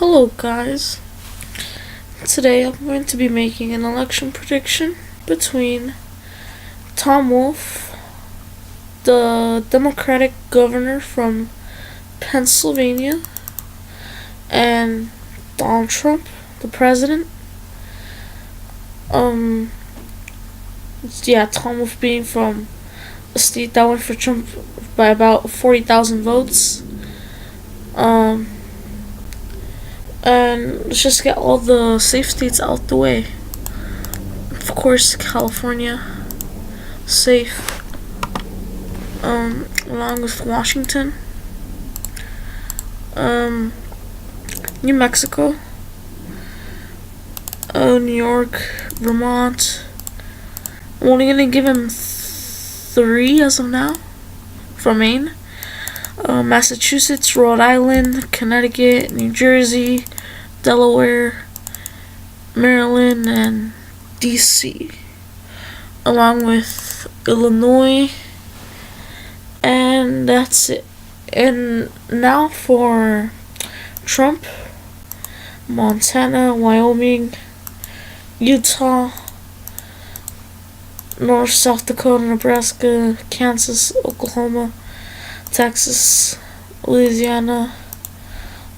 Hello, guys. Today I'm going to be making an election prediction between Tom Wolf, the Democratic governor from Pennsylvania, and Donald Trump, the president. Tom Wolf being from a state that went for Trump by about 40,000 votes. And let's just get all the safe states out the way. Of course, California, safe. Along with Washington. New Mexico. New York, Vermont. I'm only gonna give him 3 as of now. From Maine. Massachusetts, Rhode Island, Connecticut, New Jersey, Delaware, Maryland, and DC, along with Illinois, and that's it. And now for Trump: Montana, Wyoming, Utah, North, South Dakota, Nebraska, Kansas, Oklahoma, Texas, Louisiana,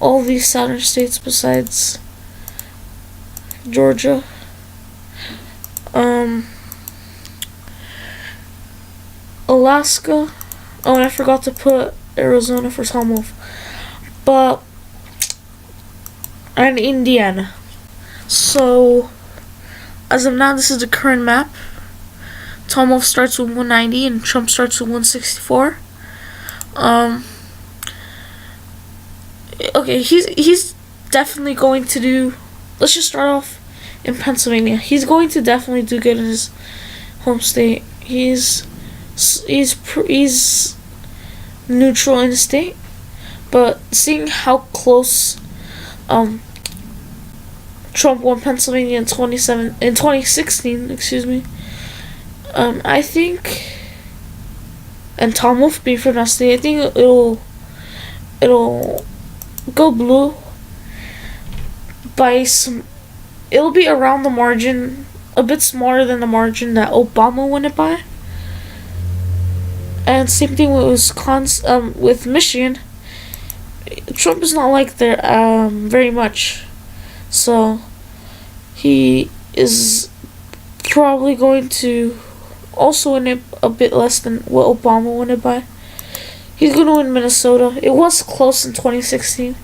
all these southern states besides Georgia. Alaska. Oh, and I forgot to put Arizona for Tom Wolf. And Indiana. So, as of now, this is the current map. Tom Wolf starts with 190 and Trump starts with 164. Okay, he's definitely going to do. Let's just start off in Pennsylvania. He's going to definitely do good in his home state. He's neutral in the state, but seeing how close Trump won Pennsylvania in 2016, I think. And Tom Wolf being from that state, I think it'll go blue by some. It'll be around the margin, a bit smaller than the margin that Obama won it by. And same thing with Wisconsin, with Michigan. Trump is not like there very much, so he is probably going to also win it a bit less than what Obama won it by. He's going to win Minnesota. It was close in 2016,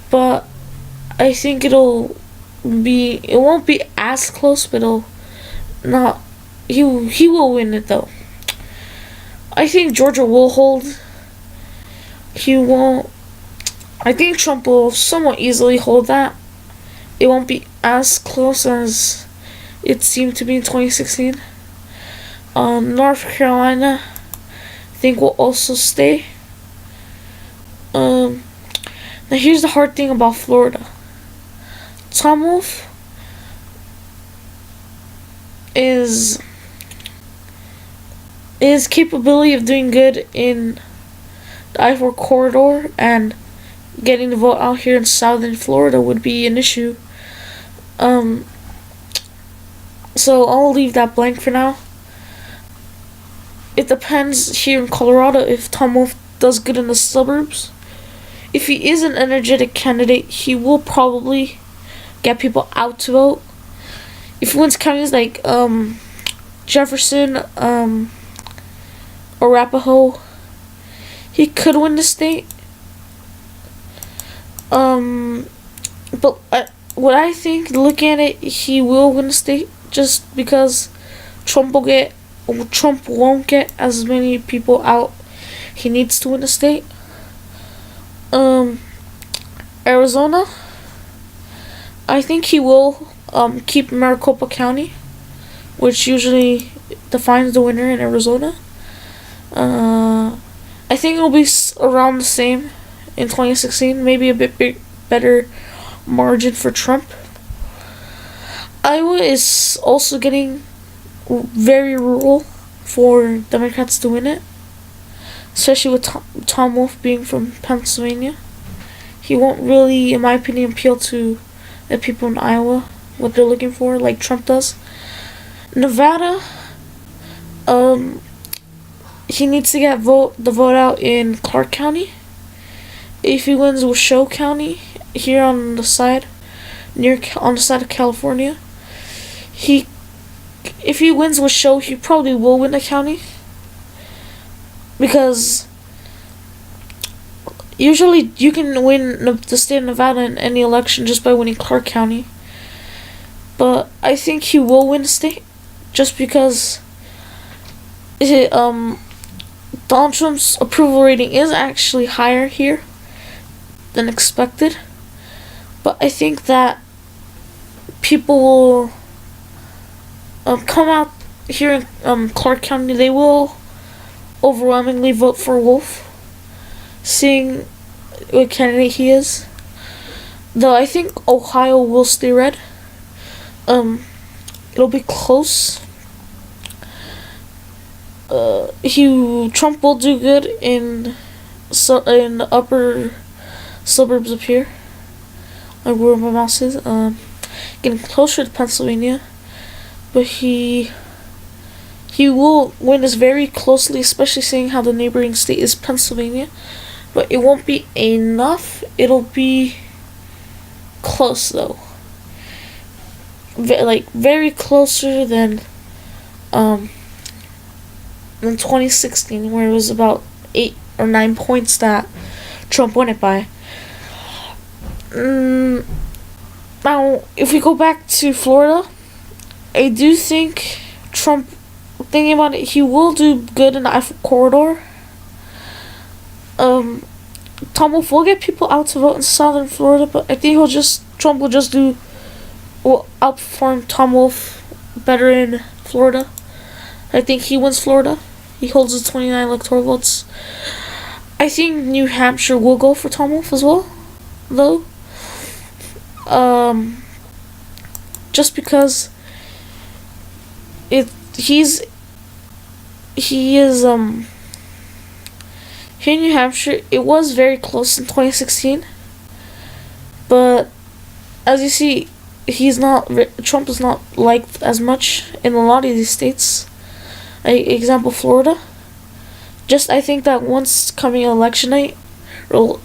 but I think it won't be as close, but he will win it though. I think Georgia will hold. He won't. I think Trump will somewhat easily hold that. It won't be as close as it seemed to be in 2016. North Carolina, I think, will also stay. Now here's the hard thing about Florida. Tom Wolf is his capability of doing good in the I-4 corridor and getting the vote out here in southern Florida would be an issue. So I'll leave that blank for now. It depends here in Colorado if Tom Wolf does good in the suburbs. If he is an energetic candidate, he will probably get people out to vote. If he wins counties like Jefferson, Arapahoe, he could win the state. But what I think, looking at it, he will win the state just because Trump won't get as many people out he needs to win the state. Arizona, I think he will keep Maricopa County, which usually defines the winner in Arizona. I think it'll be around the same in 2016, maybe a bit better margin for Trump. Iowa is also getting very rural for Democrats to win it, especially with Tom Wolf being from Pennsylvania. he won't really, in my opinion, appeal to the people in Iowa, what they're looking for, like Trump does. Nevada, he needs to get the vote out in Clark County. If he wins Washoe County, here on the side, on the side of California, if he wins Washoe, he probably will win the county, because usually you can win the state of Nevada in any election just by winning Clark County. But I think he will win the state, just because Donald Trump's approval rating is actually higher here than expected. But I think that people will come out here in Clark County. They will overwhelmingly vote for Wolf, seeing what candidate he is. Though I think Ohio will stay red. It'll be close. Trump will do good in the upper suburbs up here, like where my mouse is. Getting closer to Pennsylvania, but he will win this very closely, especially seeing how the neighboring state is Pennsylvania. But it won't be enough. It'll be close though. Very closer than 2016, where it was about 8 or 9 points that Trump won it by. Now, if we go back to Florida, I do think Trump, thinking about it, he will do good in the Eiffel Corridor. Tom Wolf will get people out to vote in Southern Florida, but I think Trump will outperform Tom Wolf better in Florida. I think he wins Florida. He holds the 29 electoral votes. I think New Hampshire will go for Tom Wolf as well, though. Just because he is here in New Hampshire. It was very close in 2016, but as you see, Trump is not liked as much in a lot of these states. Example, Florida. I think that once coming election night, or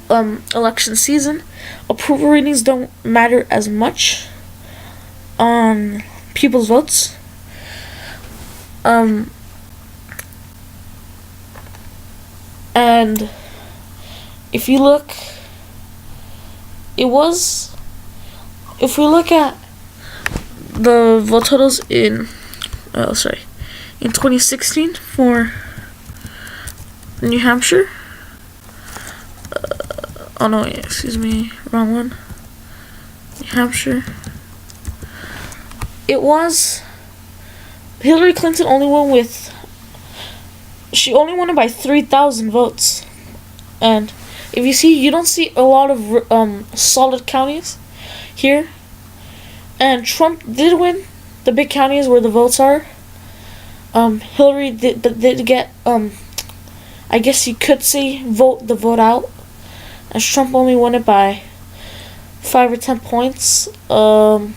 election season, approval ratings don't matter as much on people's votes. And if you look, if we look at the vote totals in 2016 for New Hampshire. Wrong one. New Hampshire. It was Hillary Clinton she only won it by 3,000 votes. And if you see, you don't see a lot of solid counties here. And Trump did win the big counties where the votes are. Hillary did get, I guess you could say, the vote out. And Trump only won it by 5 or 10 points. So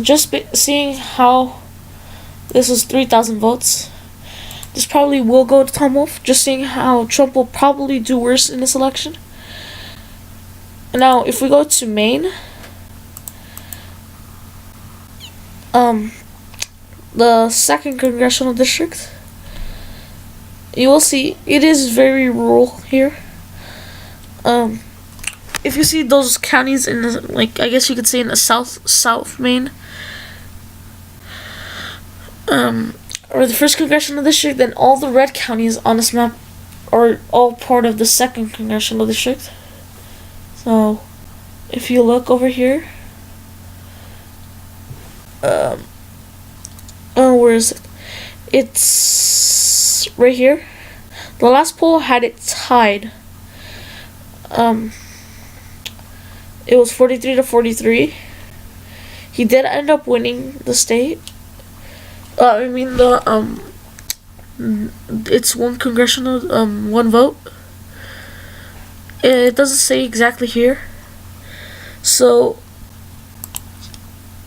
just seeing how this was 3,000 votes, this probably will go to Tom Wolf. Just seeing how Trump will probably do worse in this election. Now, if we go to Maine, the 2nd congressional district, you will see it is very rural here. If you see those counties in I guess you could say in the South Maine, or the 1st congressional district, then all the red counties on this map are all part of the 2nd congressional district. So, if you look over here, where is it? It's right here. The last poll had it tied. It was 43-43. He did end up winning the state. It's one congressional, one vote. It doesn't say exactly here. So,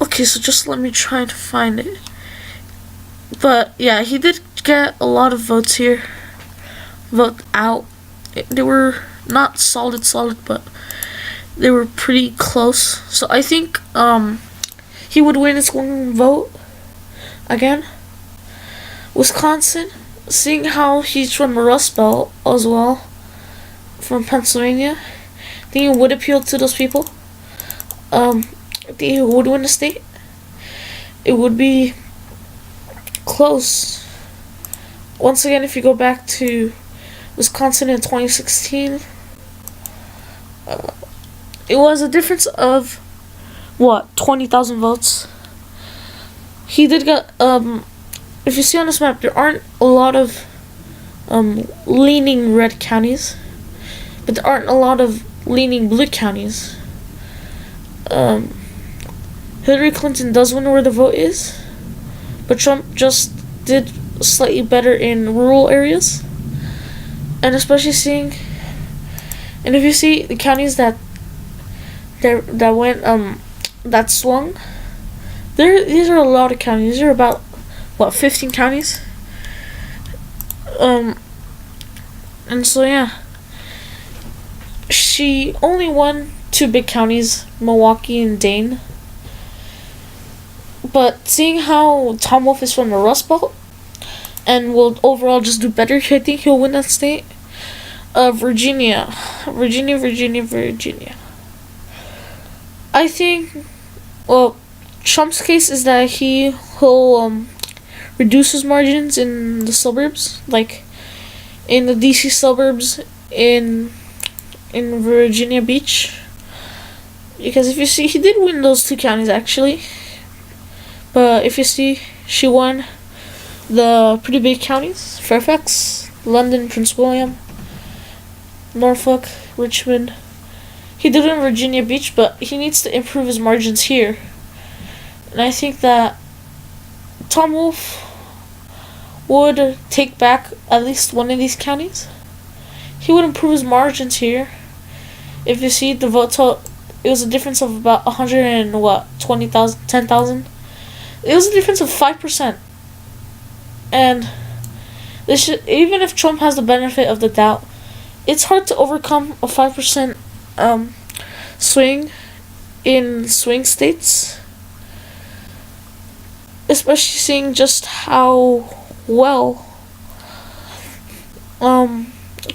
okay, so just let me try to find it. But yeah, he did get a lot of votes here. Vote out. They were not solid, but they were pretty close. So I think he would win his one vote again. Wisconsin, seeing how he's from the Rust Belt as well, from Pennsylvania, I think it would appeal to those people. I think he would win the state. It would be close. Once again, if you go back to Wisconsin in 2016, it was a difference of what, 20,000 votes. He did get if you see on this map, there aren't a lot of leaning red counties, but there aren't a lot of leaning blue counties. Hillary Clinton does win where the vote is, but Trump just did slightly better in rural areas. And especially seeing, and if you see the counties that swung, these are a lot of counties. These are about, what, 15 counties? And so yeah, she only won 2 big counties, Milwaukee and Dane. But seeing how Tom Wolf is from the Rust Belt and will overall just do better, I think he'll win that state. Virginia. I think, well, Trump's case is that he'll reduce his margins in the suburbs, like in the DC suburbs, in Virginia Beach. Because if you see, he did win those 2 counties actually. But if you see, she won the pretty big counties: Fairfax, London, Prince William, Norfolk, Richmond. He did win Virginia Beach, but he needs to improve his margins here. And I think that Tom Wolf would take back at least one of these counties. He would improve his margins here. If you see the vote total, it was a difference of about 10,000. It was a difference of 5%. And this should, even if Trump has the benefit of the doubt, it's hard to overcome a 5% swing in swing states, especially seeing just how well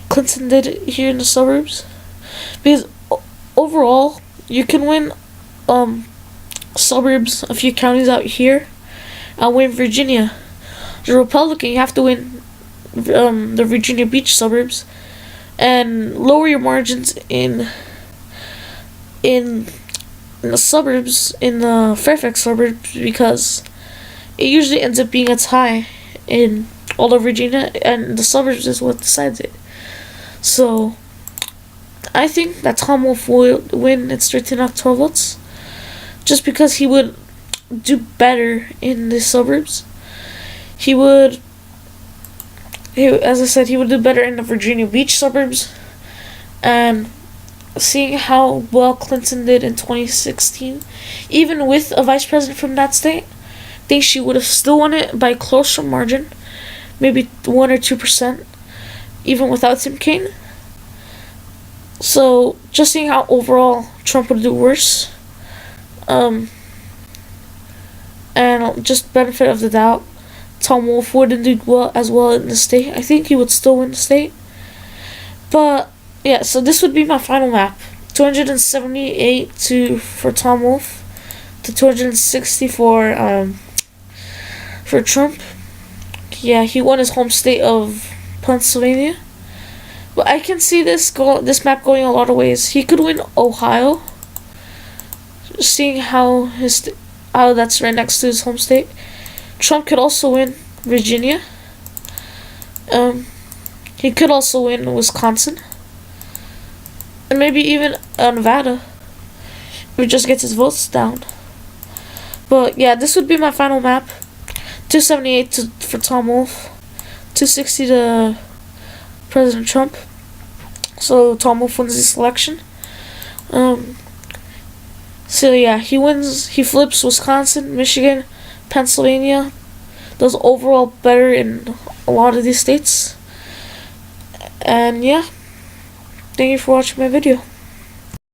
Clinton did here in the suburbs. Because overall, you can win suburbs, a few counties out here, and win Virginia. The Republican, you have to win the Virginia Beach suburbs and lower your margins in the suburbs, in the Fairfax suburbs, because it usually ends up being a tie in all of Virginia, and the suburbs is what decides it. So I think that Tom Wolf will win its 13 October votes, just because he would do better in the suburbs. As I said, he would do better in the Virginia Beach suburbs. And seeing how well Clinton did in 2016, even with a vice president from that state, I think she would have still won it by a closer margin, maybe 1 or 2%, even without Tim Kaine. So just seeing how overall Trump would do worse, and just benefit of the doubt, Tom Wolf wouldn't do as well in the state. I think he would still win the state. But yeah, so this would be my final map: 278 for Tom Wolf, to 260 for Trump. Yeah, he won his home state of Pennsylvania. But I can see this map going a lot of ways. He could win Ohio, seeing how that's right next to his home state. Trump could also win Virginia. He could also win Wisconsin, and maybe even Nevada, if he just gets his votes down. But yeah, this would be my final map: 278 for Tom Wolf, 260 to President Trump. So Tom Wolf wins the selection. So yeah, he wins. He flips Wisconsin, Michigan, Pennsylvania. Does overall better in a lot of these states. And yeah, thank you for watching my video.